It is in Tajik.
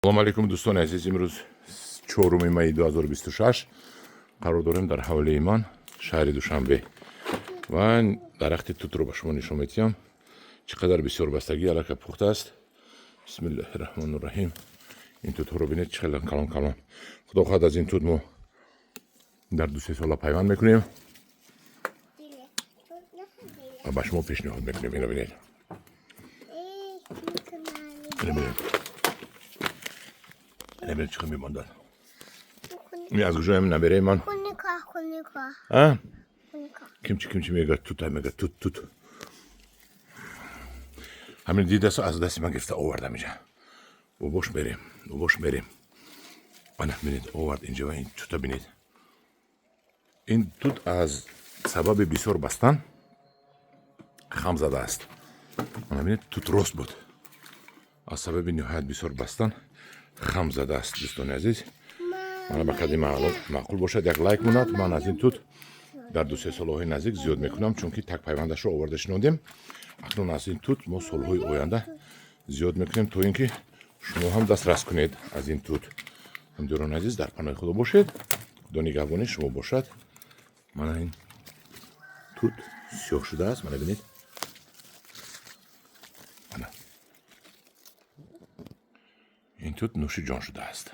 салом алейкум дӯстони азиз, имрӯз 4 майи 2026 қарор дорем дар ҳавлии ман шаҳри душанбе ва дарахти тутро ба шумо нишон медиҳам. Чӣ қадар бисёр бастагӣ аллакай пухтааст. бисмиллаҳи раҳмони раҳим. ин тутҳоро бинед чӣ қадар калон калон. худо хоҳад аз ин тут мо дар 2-3 сола пайванд мекунем ва ба шумо пешниҳод мекунем. ино бинед. Наберед чиқи мемондад. Ми аз кужоям наберем ман. Кимчи мегӯяд тут. Ҳамин дидасо аз дасти ман гирифта оварда меҷа. Бобош мерем. Ана бинед овард инҷа ва ин тута бинед. Ин тут аз сабаби бисёр бастан хам задааст. Ана бинед тут рост буд. аз сабаби ниҳоят бисёр бастан хам задааст. дӯстони азиз, мана ба қадри маъқул бошад як лайк монад. ман аз ин тут дар 2-3 солҳои наздик зиёд мекунам, чунки так пайвандашро оварда шинодем. акнун аз ин тут мо солҳои оянда зиёд мекунем, то ин ки шумо ҳам дастрас кунед аз ин тут. ҳамдиёрони азиз, дар паноҳи худо бошед. худо нигаҳбони шумо бошад. мана ин тут сиёҳ шудааст. мана бинед. ин тут нӯши ҷон шудааст.